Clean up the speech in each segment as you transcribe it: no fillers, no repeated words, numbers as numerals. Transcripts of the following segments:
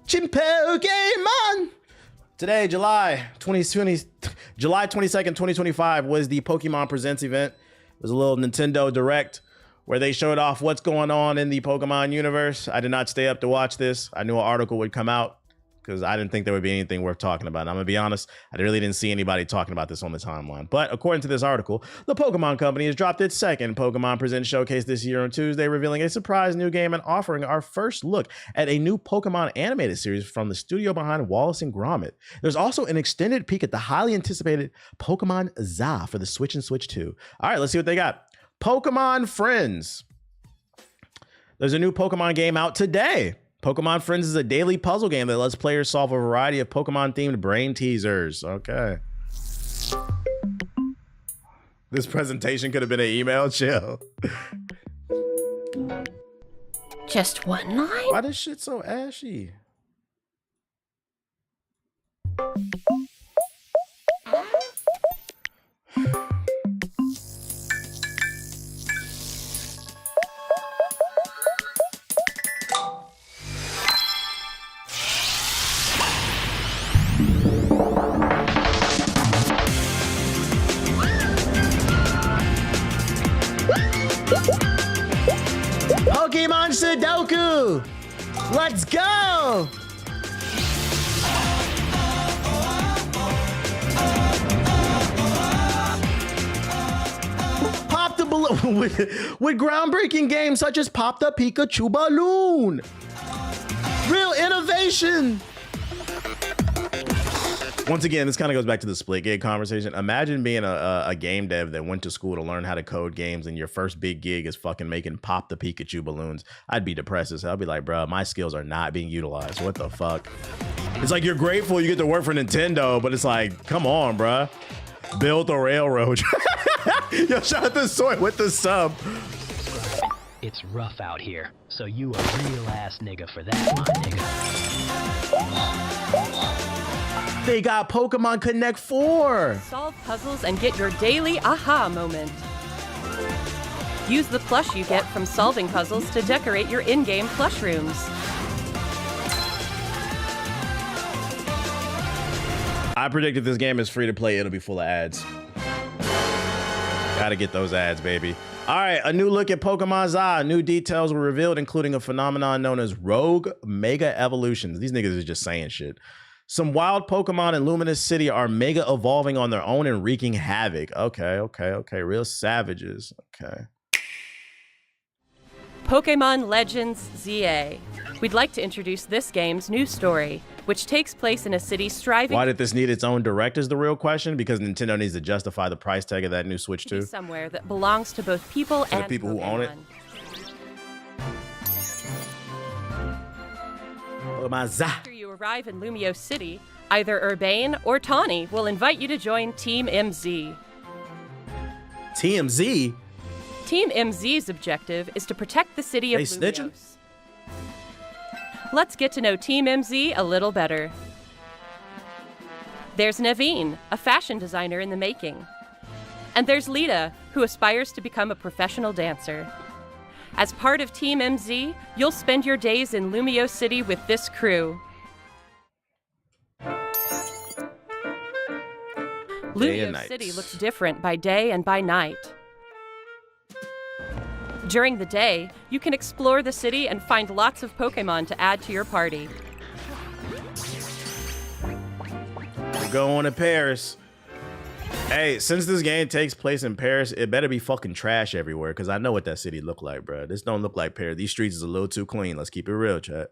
Pokemon. Today, July 22nd, 2025 was the Pokemon Presents event. It was a little Nintendo Direct where they showed off what's going on in the Pokemon universe. I did not stay up to watch this. I knew an article would come out because I didn't think there would be anything worth talking about. And I'm gonna be honest, I really didn't see anybody talking about this on the timeline. But according to this article, the Pokemon Company has dropped its second Pokemon Present showcase this year on Tuesday, revealing a surprise new game and offering our first look at a new Pokemon animated series from the studio behind Wallace and Gromit. There's also an extended peek at the highly anticipated Pokemon ZA for the Switch and Switch 2. All right, let's see what they got. Pokemon Friends. There's a new Pokemon game out today. Pokemon Friends is a daily puzzle game that lets players solve a variety of Pokemon-themed brain teasers. Okay. This presentation could have been an email. Chill. Just one line? Why this shit so ashy? Pokemon Sudoku! Let's go! Pop the balloon with groundbreaking games such as Pop the Pikachu Balloon. Real innovation. Once again, this kind of goes back to the Splitgate conversation. Imagine being a game dev that went to school to learn how to code games and your first big gig is fucking making Pop the Pikachu balloons. I'd be depressed as hell. I'd be like, bro, my skills are not being utilized. What the fuck? It's like you're grateful you get to work for Nintendo, but it's like, come on, bro. Build the railroad. Yo, shout out to Soy with the sub. It's rough out here, so you a real ass nigga for that, my nigga. They got Pokemon Connect 4. Solve puzzles and get your daily aha moment. Use the plush you get from solving puzzles to decorate your in-game plush rooms. I predict if this game is free to play, it'll be full of ads. Gotta get those ads, baby. All right, a new look at Pokemon ZA. New details were revealed, including a phenomenon known as Rogue Mega Evolutions. These niggas is just saying shit. Some wild Pokemon in Luminous City are mega evolving on their own and wreaking havoc. Okay. Real savages. Okay. Pokemon Legends ZA. We'd like to introduce this game's new story, which takes place in a city striving. Why did this need its own direct is the real question, because Nintendo needs to justify the price tag of that new Switch 2. Somewhere that belongs to both people and the people who own it. Pokemon ZA. After you arrive in Lumio City, either Urbane or Tawny will invite you to join Team MZ. TMZ? Team MZ's objective is to protect the city of snitching? Lumios. Let's get to know Team MZ a little better. There's Naveen, a fashion designer in the making. And there's Lita, who aspires to become a professional dancer. As part of Team MZ, you'll spend your days in Lumio City with this crew. Lumio City looks different by day and by night. During the day, you can explore the city and find lots of Pokemon to add to your party. We're going to Paris. Hey, since this game takes place in Paris, it better be fucking trash everywhere, because I know what that city look like, bro. This don't look like Paris. These streets is a little too clean. Let's keep it real, chat.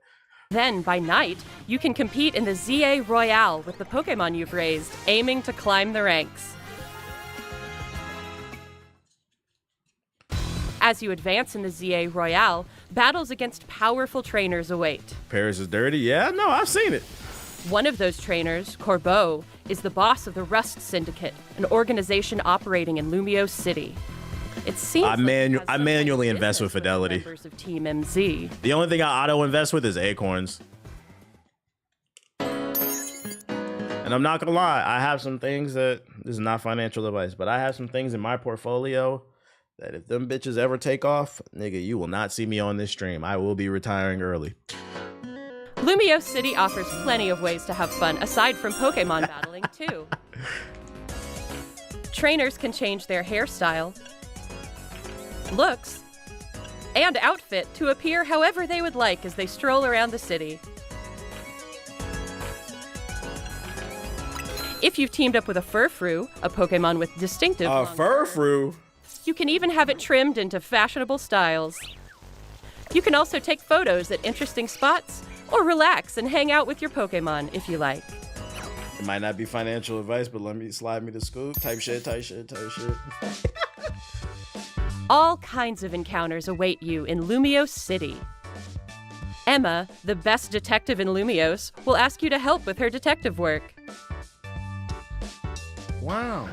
Then, by night, you can compete in the ZA Royale with the Pokemon you've raised, aiming to climb the ranks. As you advance in the ZA Royale, battles against powerful trainers await. Paris is dirty? Yeah, no, I've seen it. One of those trainers, Corbeau, is the boss of the Rust Syndicate, an organization operating in Lumio City. It seems I manually invest with Fidelity. Members of Team MZ. The only thing I auto invest with is Acorns. And I'm not gonna lie, I have some things that, this is not financial advice, but I have some things in my portfolio that if them bitches ever take off, nigga, you will not see me on this stream. I will be retiring early. Lumio City offers plenty of ways to have fun aside from Pokemon battling, too. Trainers can change their hairstyle, looks, and outfit to appear however they would like as they stroll around the city. If you've teamed up with a Furfrou, a Pokemon with distinctive long fur, Furfrou. you can even have it trimmed into fashionable styles. You can also take photos at interesting spots or relax and hang out with your Pokemon if you like. It might not be financial advice, but let me slide me the scoop. Type shit. All kinds of encounters await you in Lumio City. Emma, the best detective in Lumios, will ask you to help with her detective work. Wow.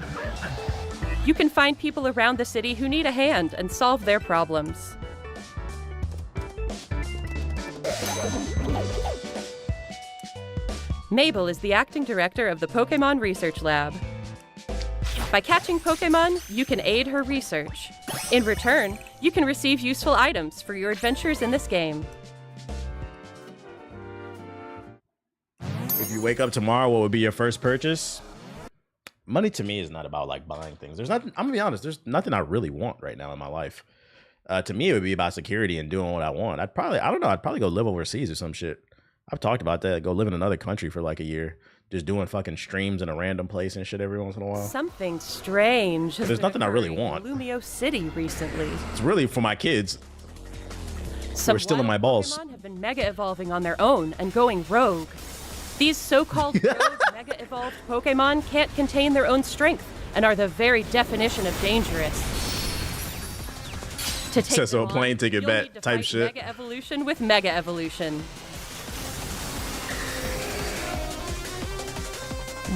You can find people around the city who need a hand and solve their problems. Mabel is the acting director of the Pokemon Research Lab. By catching Pokemon, you can aid her research. In return, you can receive useful items for your adventures in this game. If you wake up tomorrow, what would be your first purchase? Money to me is not about like buying things. There's nothing, I'm gonna be honest, there's nothing I really want right now in my life. To me, it would be about security and doing what I want. I'd probably go live overseas or some shit. I've talked about that. Go live in another country for like a year, just doing fucking streams in a random place and shit every once in a while. Something strange has There's been nothing I really occurring want. in Lumio City recently. It's really for my kids. Some We're still in wild my balls. Pokemon have been mega evolving on their own and going rogue. These so-called rogue mega evolved Pokemon can't contain their own strength and are the very definition of dangerous. To take Says so, them on, plane ticket you'll bet need to type fight shit. Mega Evolution with Mega Evolution.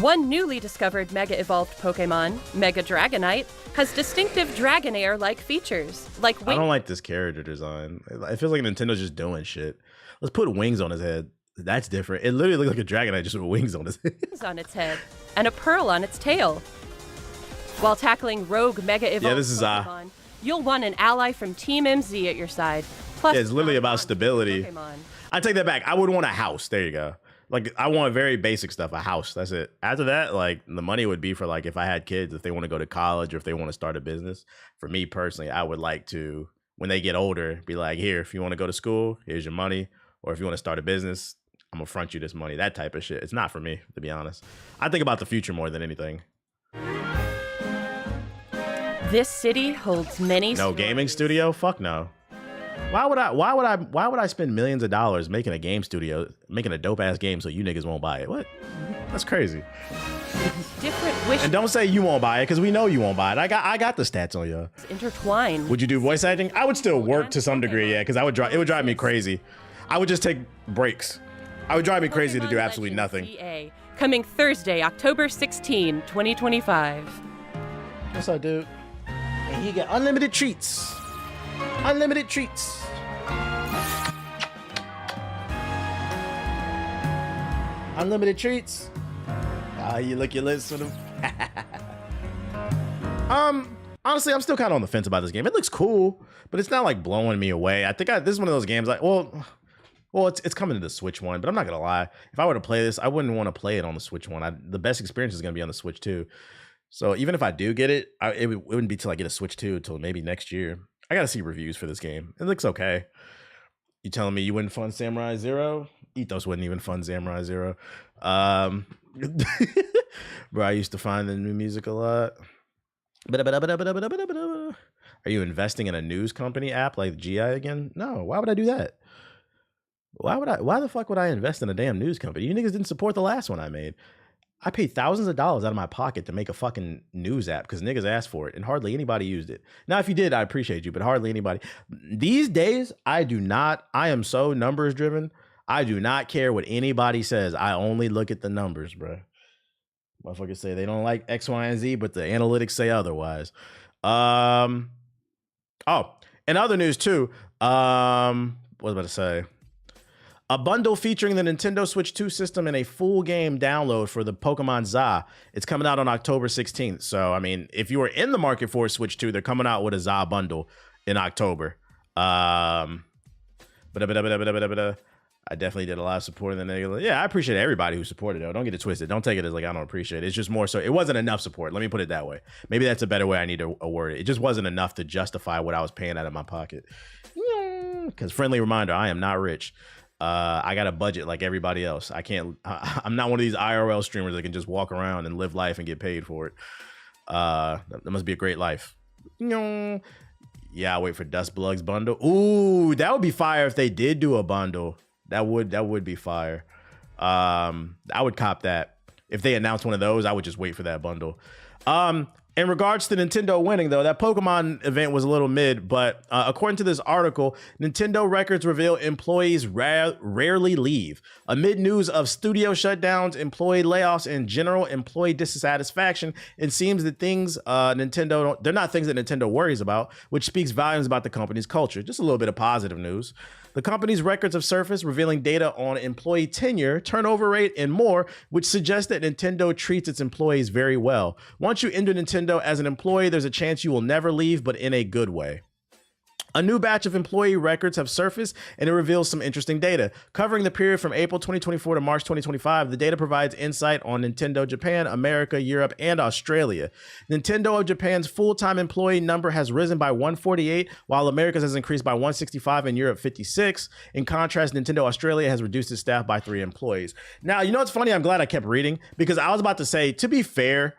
One newly discovered Mega Evolved Pokemon, Mega Dragonite, has distinctive Dragonair-like features, like I wings don't like this character design. It feels like Nintendo's just doing shit. Let's put wings on his head. That's different. It literally looks like a Dragonite just with wings on his head. on its head and a pearl on its tail. While tackling rogue Mega Evolved this is, Pokemon, you'll want an ally from Team MZ at your side. Plus, Yeah, it's literally about stability. Pokemon. I take that back. I would want a house. There you go. Like, I want very basic stuff. A house. That's it. After that, like, the money would be for, like, if I had kids, if they want to go to college or if they want to start a business. For me personally, I would like to, when they get older, be like, here, if you want to go to school, here's your money. Or if you want to start a business, I'm going to front you this money. That type of shit. It's not for me, to be honest. I think about the future more than anything. This city holds many No gaming studio? Fuck no. Why would I spend millions of dollars making a game studio, making a dope ass game so you niggas won't buy it? What? That's crazy. different wishes And don't say you won't buy it, because we know you won't buy it. I got the stats on you. intertwine. Would you do voice acting? I would still work to some degree, yeah, because it would drive me crazy. I would just take breaks. I would drive me crazy to do Pokemon absolutely nothing. Legends CA, coming Thursday, October 16, 2025. What's up, dude? And you get unlimited treats. Unlimited treats. Unlimited treats. You lick your lips for them. Honestly, I'm still kind of on the fence about this game. It looks cool, but it's not like blowing me away. I think this is one of those games like, well, it's coming to the Switch one, but I'm not gonna lie. If I were to play this, I wouldn't want to play it on the Switch one. The best experience is gonna be on the Switch 2. So even if I do get it, it wouldn't be till I get a Switch 2 until maybe next year. I gotta see reviews for this game. It looks okay. You telling me you wouldn't fund Samurai Zero? Ethos wouldn't even fund Samurai Zero. Bro, I used to find the new music a lot. Are you investing in a news company app like GI again? No. Why would I do that? Why the fuck would I invest in a damn news company? You niggas didn't support the last one I made. I paid thousands of dollars out of my pocket to make a fucking news app because niggas asked for it and hardly anybody used it. Now, if you did, I appreciate you, but hardly anybody. These days, I am so numbers driven. I do not care what anybody says. I only look at the numbers, bro. Motherfuckers say they don't like X, Y, and Z, but the analytics say otherwise. Oh, and other news too. What was I about to say? A bundle featuring the Nintendo Switch 2 system and a full game download for the Pokemon ZA. It's coming out on October 16th. So, I mean, if you were in the market for a Switch 2, they're coming out with a ZA bundle in October. I definitely did a lot of supporting. Then I appreciate everybody who supported it. Don't get it twisted. Don't take it as like I don't appreciate it. It's just more so it wasn't enough support. Let me put it that way. Maybe that's a better way I need to word it. It just wasn't enough to justify what I was paying out of my pocket. Because friendly reminder, I am not rich. I got a budget like everybody else. I'm not one of these IRL streamers that can just walk around and live life and get paid for it. That must be a great life. Yeah, I'll wait for Dust Bloods bundle. Ooh, that would be fire if they did do a bundle. That would be fire. I would cop that. If they announced one of those, I would just wait for that bundle. In regards to Nintendo winning, though, that Pokemon event was a little mid, but according to this article, Nintendo records reveal employees rarely leave. Amid news of studio shutdowns, employee layoffs, and general employee dissatisfaction, it seems that they're not things that Nintendo worries about, which speaks volumes about the company's culture. Just a little bit of positive news. The company's records have surfaced, revealing data on employee tenure, turnover rate, and more, which suggests that Nintendo treats its employees very well. Once you enter Nintendo as an employee, there's a chance you will never leave, but in a good way. A new batch of employee records have surfaced, and it reveals some interesting data. Covering the period from April 2024 to March 2025, the data provides insight on Nintendo Japan, America, Europe, and Australia. Nintendo of Japan's full-time employee number has risen by 148, while America's has increased by 165 and Europe 56. In contrast, Nintendo Australia has reduced its staff by 3 employees. Now, you know what's funny? I'm glad I kept reading, because I was about to say, to be fair,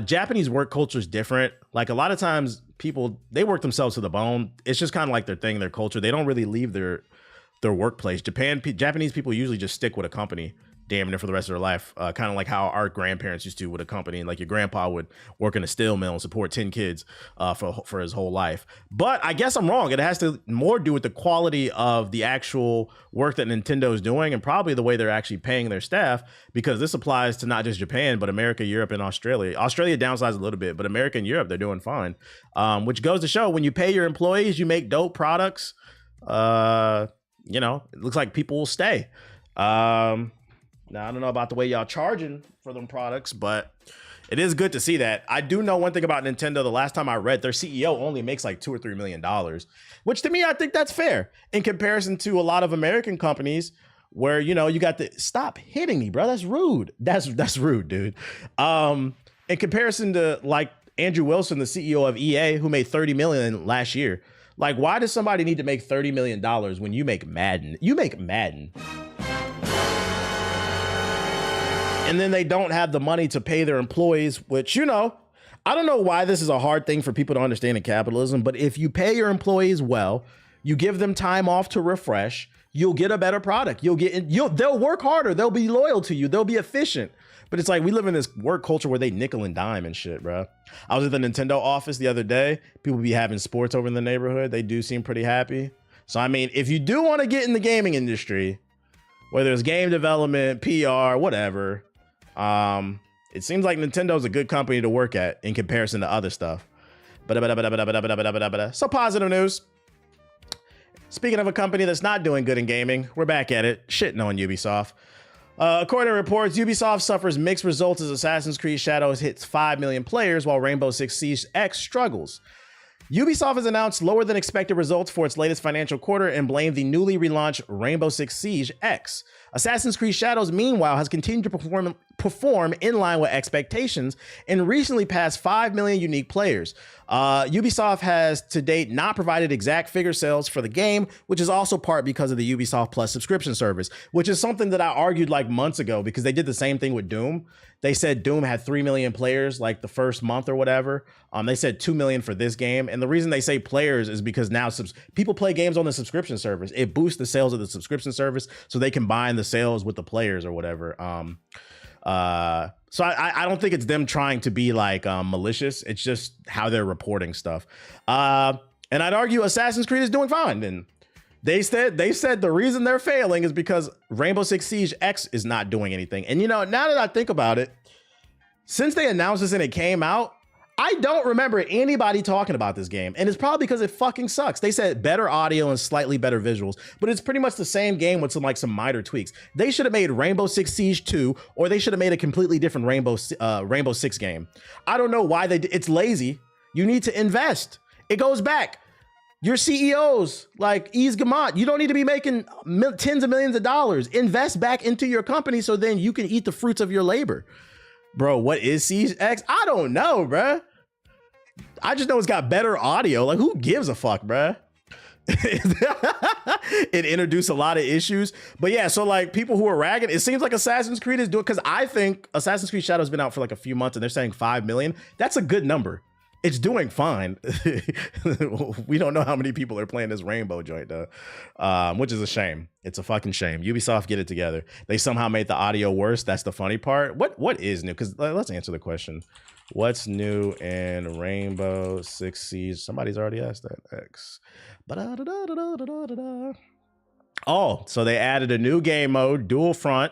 Japanese work culture is different. Like a lot of times people, they work themselves to the bone. It's just kind of like their thing, their culture. They don't really leave their workplace. Japanese people usually just stick with a company damn near for the rest of their life. Kind of like how our grandparents used to with a company. And like your grandpa would work in a steel mill and support 10 kids for his whole life. But I guess I'm wrong. It has to more do with the quality of the actual work that Nintendo is doing and probably the way they're actually paying their staff, because this applies to not just Japan, but America, Europe, and Australia. Australia downsized a little bit, but America and Europe, they're doing fine. Which goes to show when you pay your employees, you make dope products. It looks like people will stay. Now, I don't know about the way y'all charging for them products, but it is good to see that. I do know one thing about Nintendo. The last time I read, their CEO only makes like $2 or $3 million, which to me, I think that's fair in comparison to a lot of American companies where, you got to stop hitting me, bro. That's rude. That's rude, dude. In comparison to like Andrew Wilson, the CEO of EA, who made $30 million last year. Like, why does somebody need to make $30 million when you make Madden? You make Madden. And then they don't have the money to pay their employees, which, I don't know why this is a hard thing for people to understand in capitalism, but if you pay your employees well, you give them time off to refresh, you'll get a better product. They'll work harder. They'll be loyal to you. They'll be efficient. But it's like we live in this work culture where they nickel and dime and shit, bro. I was at the Nintendo office the other day. People be having sports over in the neighborhood. They do seem pretty happy. So, I mean, if you do want to get in the gaming industry, whether it's game development, PR, whatever, it seems like Nintendo's a good company to work at in comparison to other stuff. So positive news. Speaking of a company that's not doing good in gaming, we're back at it, shitting on Ubisoft. According to reports, Ubisoft suffers mixed results as Assassin's Creed Shadows hits 5 million players while Rainbow Six Siege X struggles. Ubisoft has announced lower than expected results for its latest financial quarter and blamed the newly relaunched Rainbow Six Siege X. Assassin's Creed Shadows, meanwhile, has continued to perform in line with expectations and recently passed 5 million unique players. Ubisoft has to date not provided exact figure sales for the game, which is also part because of the Ubisoft Plus subscription service, which is something that I argued like months ago because they did the same thing with Doom. They said Doom had 3 million players like the first month or whatever. They said 2 million for this game. And the reason they say players is because now people play games on the subscription service. It boosts the sales of the subscription service so they combine the sales with the players or whatever. So I don't think it's them trying to be like malicious. It's just how they're reporting stuff. And I'd argue Assassin's Creed is doing fine. And they said the reason they're failing is because Rainbow Six Siege X is not doing anything. And now that I think about it, since they announced this and it came out, I don't remember anybody talking about this game. And it's probably because it fucking sucks. They said better audio and slightly better visuals, but it's pretty much the same game with some minor tweaks. They should have made Rainbow Six Siege 2, or they should have made a completely different Rainbow Six game. I don't know why it's lazy. You need to invest. It goes back. Your CEOs like Yves Gamont, you don't need to be making tens of millions of dollars. Invest back into your company so then you can eat the fruits of your labor. Bro, what is Siege X? I don't know, bruh. I just know it's got better audio. Like, who gives a fuck, bruh? It introduced a lot of issues. But yeah, so like people who are ragging, it seems like Assassin's Creed is doing, because I think Assassin's Creed Shadow's been out for like a few months and they're saying 5 million. That's a good number. It's doing fine. We don't know how many people are playing this Rainbow joint though, which is a shame. It's a fucking shame. Ubisoft, get it together. They somehow made the audio worse. That's the funny part. What is new? Because let's answer the question. What's new in Rainbow Six Siege? Somebody's already asked that. X. Oh, so they added a new game mode, Dual Front.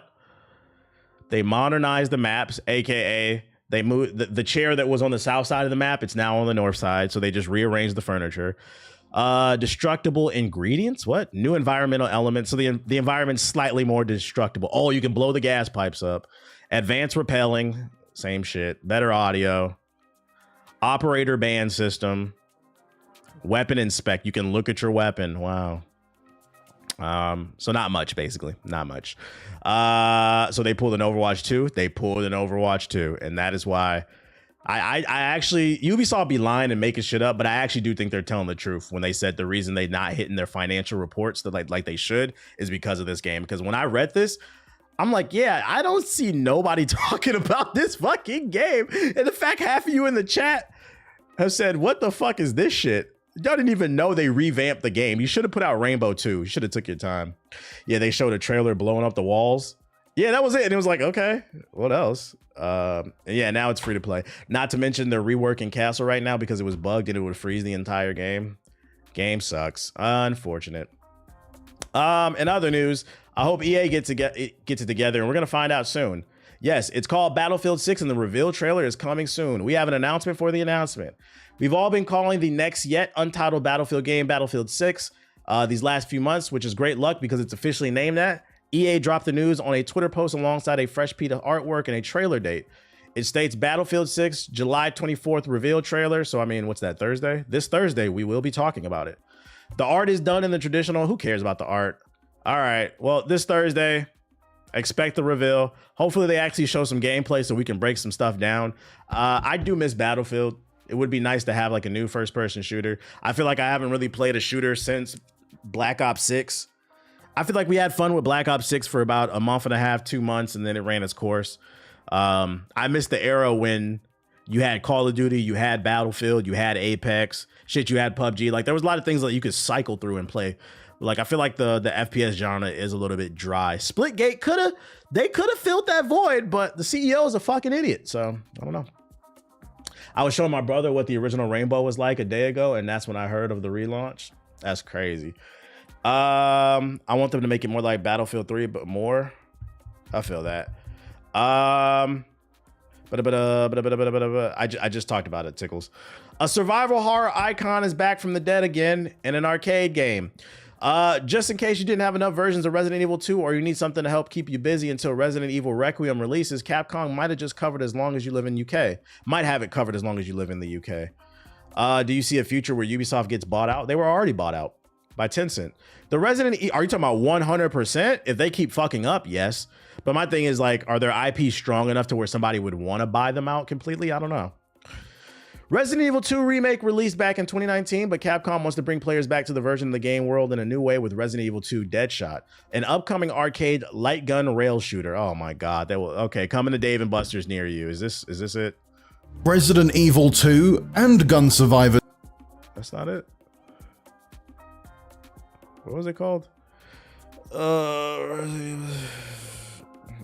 They modernized the maps, aka they moved the chair that was on the south side of the map. It's now on the north side. So they just rearranged the furniture. Destructible ingredients. What? New environmental elements. So the environment's slightly more destructible. Oh, you can blow the gas pipes up. Advanced repelling. Same shit. Better audio. Operator ban system. Weapon inspect. You can look at your weapon. Wow. So not much, basically. Not much. So they pulled an Overwatch 2. They pulled an Overwatch 2. And that is why I actually, Ubisoft be lying and making shit up, but I actually do think they're telling the truth when they said the reason they're not hitting their financial reports that like they should is because of this game. Because when I read this, I'm like, yeah, I don't see nobody talking about this fucking game. And the fact half of you in the chat have said, what the fuck is this shit? Y'all didn't even know they revamped the game. You should have put out Rainbow 2. You should have took your time. Yeah, they showed a trailer blowing up the walls. Yeah, that was it. And it was like, okay, what else? Yeah, now it's free to play. Not to mention they're reworking Castle right now because it was bugged and it would freeze the entire game. Game sucks. Unfortunate. In other news, I hope EA gets it together and we're gonna find out soon. Yes, it's called Battlefield 6 and the reveal trailer is coming soon. We have an announcement for the announcement. We've all been calling the next yet untitled Battlefield game Battlefield 6 these last few months, which is great luck because it's officially named that. EA dropped the news on a Twitter post alongside a fresh piece of artwork and a trailer date. It states Battlefield 6 July 24th reveal trailer. So I mean, what's that, Thursday? This Thursday, we will be talking about it. The art is done in the traditional, who cares about the art? All right, well, this Thursday, expect the reveal. Hopefully they actually show some gameplay so we can break some stuff down. I do miss Battlefield. It would be nice to have like a new first-person shooter. I feel like I haven't really played a shooter since Black Ops 6. I feel like we had fun with Black Ops 6 for about a month and a half, 2 months, and then it ran its course. I miss the era when you had Call of Duty, you had Battlefield, you had Apex, shit, you had PUBG. Like there was a lot of things that you could cycle through and play. Like I feel like the FPS genre is a little bit dry. Splitgate could have filled that void, but the CEO is a fucking idiot. So I don't know. I was showing my brother what the original Rainbow was like a day ago, and that's when I heard of the relaunch. That's crazy. I want them to make it more like Battlefield 3, but more. I feel that. I just talked about it, Tickles. A survival horror icon is back from the dead again in an arcade game. Just in case you didn't have enough versions of Resident Evil 2 or you need something to help keep you busy until Resident Evil Requiem releases, Capcom might have just covered as long as you live in UK. Might have it covered as long as you live in the UK. Do you see a future where Ubisoft gets bought out? They were already bought out by Tencent. The Resident Evil, are you talking about 100%? If they keep fucking up, yes. But my thing is like, are their IP strong enough to where somebody would want to buy them out completely? I don't know. Resident Evil 2 Remake released back in 2019, but Capcom wants to bring players back to the version of the game world in a new way with Resident Evil 2 Deadshot, an upcoming arcade light gun rail shooter. Oh my God, that will, okay, coming to Dave & Buster's near you. Is this it? Resident Evil 2 and Gun Survivor. That's not it. What was it called?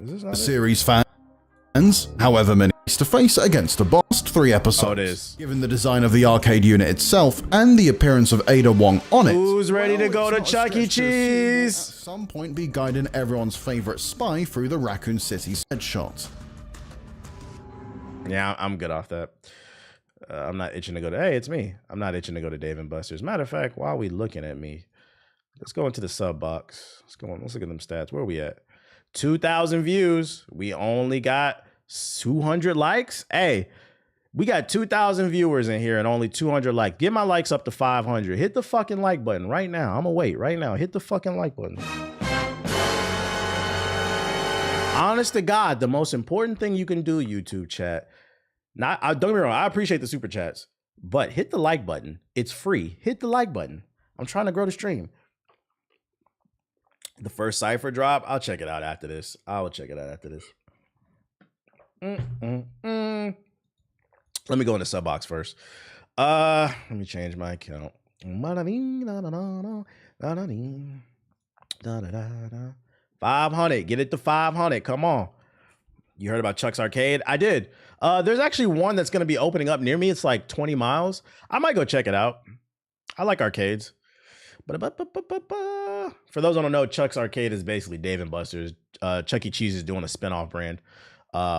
Is this not series fans, however many to face against a boss. 3 episodes. Oh, it is. Given the design of the arcade unit itself and the appearance of Ada Wong on it. Who's ready to go to Chuck E. Cheese? At some point be guiding everyone's favorite spy through the Raccoon City headshot. Yeah, I'm good off that. I'm not itching to go to, hey, it's me. I'm not itching to go to Dave & Buster's. Matter of fact, while we looking at me, let's go into the sub box. Let's go on. Let's look at them stats. Where are we at? 2,000 views. We only got 200 likes. Hey, We got 2,000 viewers in here and only 200 likes. Get my likes up to 500. Hit the fucking like button right now. I'm gonna wait right now. Hit the fucking like button. Honest to God, the most important thing you can do, YouTube chat. Don't get me wrong, I appreciate the super chats, but hit the like button. It's free. Hit the like button. I'm trying to grow the stream. The first cipher drop, I'll check it out after this. Let me go in the sub box first. Let me change my account. 500. Get it to 500. Come on. You heard about Chuck's Arcade? I did. There's actually one that's going to be opening up near me. It's like 20 miles. I might go check it out. I like arcades. For those who don't know, Chuck's Arcade is basically Dave & Buster's. Chuck E. Cheese is doing a spinoff brand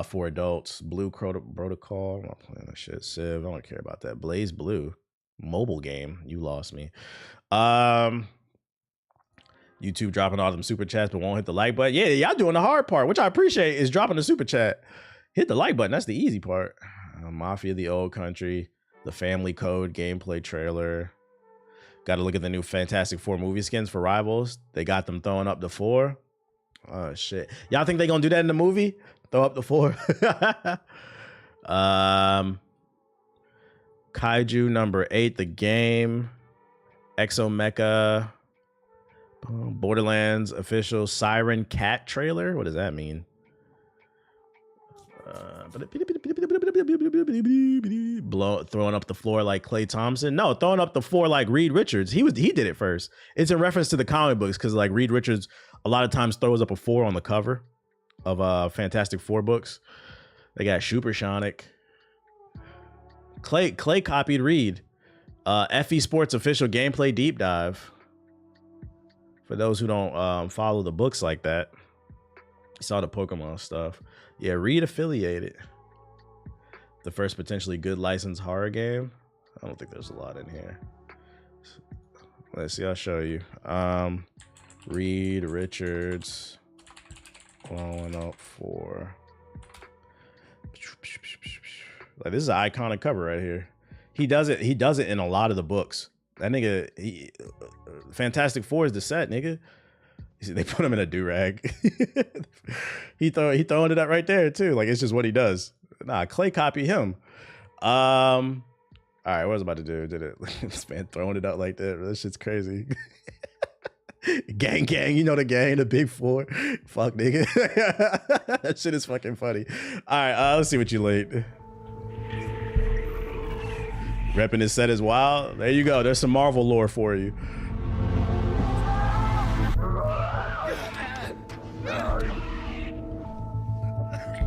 for adults. Blue Protocol. I'm not playing that shit. Civ. I don't care about that. Blaze Blue. Mobile game. You lost me. YouTube dropping all them super chats, but won't hit the like button. Yeah, y'all doing the hard part, which I appreciate, is dropping the super chat. Hit the like button. That's the easy part. Mafia: The Old Country. The Family Code gameplay trailer. Got to look at the new Fantastic Four movie skins for Rivals. They got them throwing up the 4. Oh, shit. Y'all think they going to do that in the movie? Throw up the 4? Kaiju number 8, the game. Exomecha. Borderlands official Siren Cat trailer. What does that mean? Throwing up the floor like Klay Thompson. No, throwing up the floor like Reed Richards. He did it first. It's in reference to the comic books because like Reed Richards a lot of times throws up a 4 on the cover of Fantastic Four books. They got Supersonic. Clay copied Reed. FE Sports official gameplay deep dive. For those who don't follow the books like that, saw the Pokemon stuff. Yeah, Reed affiliated. The first potentially good licensed horror game. I don't think there's a lot in here. Let's see, I'll show you. Reed Richards blowing up for. Like, this is an iconic cover right here. He does it in a lot of the books. That nigga, Fantastic Four is the set, nigga. You see, they put him in a do-rag. he throwing it up right there too. Like, it's just what he does. Nah, Clay copy him. All right, what was I about to do? Did it? This man throwing it out like that. That shit's crazy. Gang, you know the gang, the big 4. Fuck, nigga. That shit is fucking funny. All right, let's see what you late. Repping his set as wild. There you go. There's some Marvel lore for you.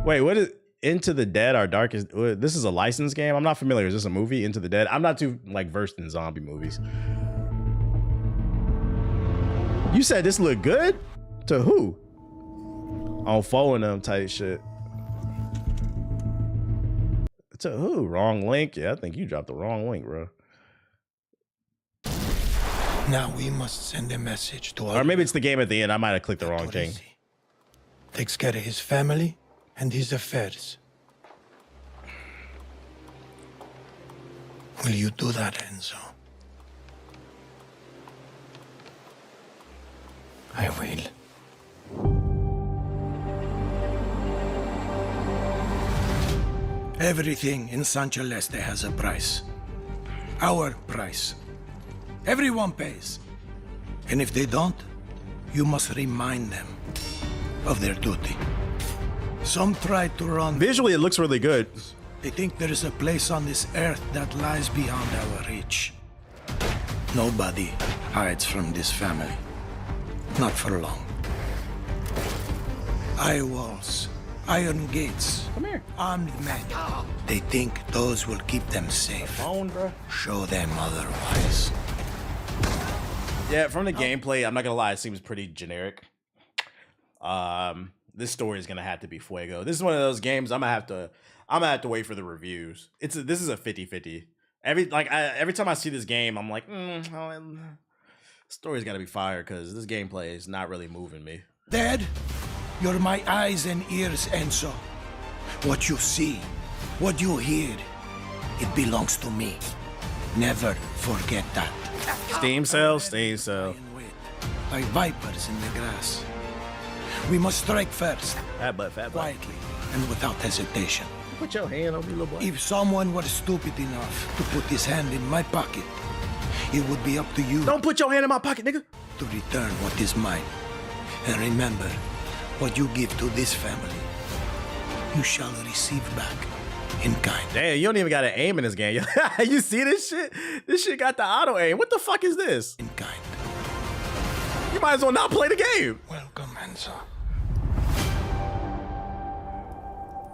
Wait, what is Into the Dead? Our Darkest. This is a licensed game. I'm not familiar. Is this a movie? Into the Dead. I'm not too like versed in zombie movies. You said this looked good? To who? On following them type shit. To who? Wrong link? Yeah, I think you dropped the wrong link, bro. Now we must send a message to our... Or maybe it's the game at the end. I might have clicked the wrong thing. Takes care of his family and his affairs. Will you do that, Enzo? I will. Everything in San Celeste has a price. Our price. Everyone pays. And if they don't, you must remind them of their duty. Some try to run. Visually, it looks really good. They think there is a place on this earth that lies beyond our reach. Nobody hides from this family. Not for long. High walls, iron gates, Come here. armed men. They think those will keep them safe. Phone, bro. Show them otherwise. Yeah, from the gameplay, I'm not gonna lie, it seems pretty generic. This story is gonna have to be fuego. This is one of those games I'm gonna have to wait for the reviews. This is a 50-50. Every time I see this game, I'm like, story's gotta be fire because this gameplay is not really moving me. Dad, you're my eyes and ears, Enzo. What you see, what you hear, It belongs to me. Never forget that. Steam cell, steam cell. And wait, like vipers in the grass. We must strike first, Fat butt, fat butt. quietly and without hesitation. Put your hand on me, little boy. If someone were stupid enough to put his hand in my pocket, it would be up to you Don't put your hand in my pocket, nigga. to return what is mine. And remember, what you give to this family, you shall receive back in kind. Damn, you don't even got to aim in this game. You see this shit? This shit got the auto aim. What the fuck is this? In kind. You might as well not play the game. Welcome, Hansa.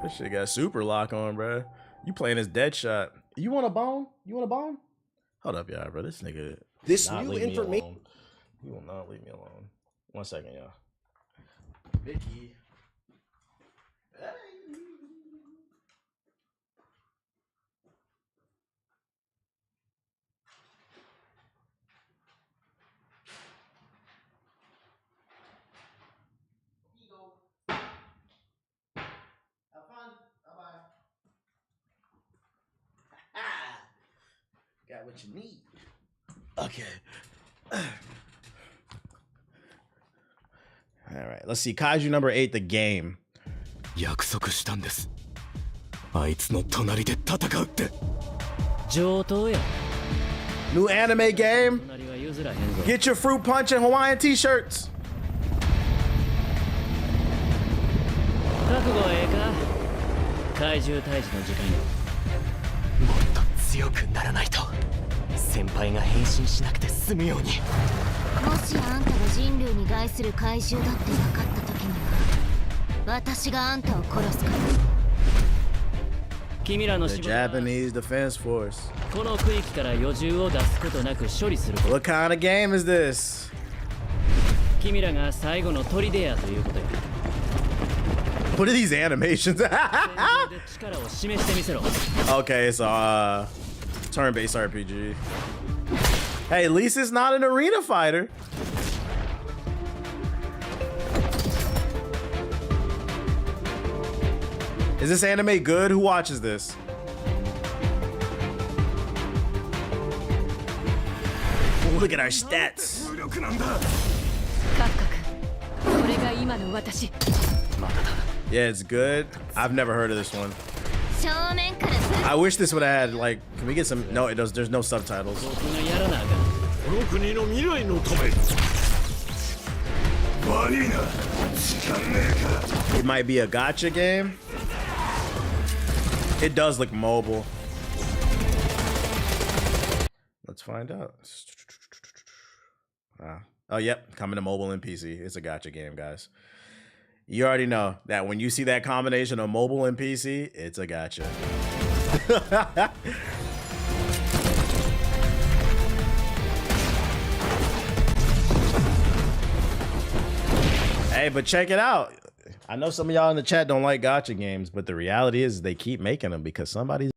This shit got super lock on, bro. You playing this dead shot. You want a bone? You want a bone? Hold up, y'all, bro. This nigga. This not new leave me information. alone. You will not leave me alone. 1 second, y'all. Vicky. Have fun. Bye-bye. Got what you need. Okay. All right. Let's see. Kaiju number 8, the game. 約束したんです。あいつの隣で戦うって。上等や。 New anime game. 隣は譲らへんぞ。 Get your fruit punch and Hawaiian t-shirts. 覚悟はええか。怪獣退治の時間よ。もっと強くならないと。先輩が変身しなくて済むように。もしあんたが人類に害する怪獣だって分かった時には私があんたを殺すから。君らの The 仕事は Japanese Defense Force. この区域から余獣を出すことなく処理すること。 What kind of game is this? 君らが最後の砦やということや。 What are these animations? 戦場で力を示してみせろ。 Okay, it's turn-based RPG. Hey, at least it's not an arena fighter. Is this anime good? Who watches this? Look at our stats. 無力なんだ。カクカクこれが今の私。 Yeah, it's good. I've never heard of this one. 正面からぶ I wish this would have had like. Can we get some? No, it does. There's no subtitles. 僕がやらなあかん。この国の未来のため。悪いな。時間ねえか。 It might be a gacha game. It does look mobile. Let's find out. Oh, yep. Coming to mobile and PC. It's a gacha game, guys. You already know that when you see that combination of mobile and PC, it's a gacha. Hey, but check it out. I know some of y'all in the chat don't like gacha games, but the reality is they keep making them because somebody's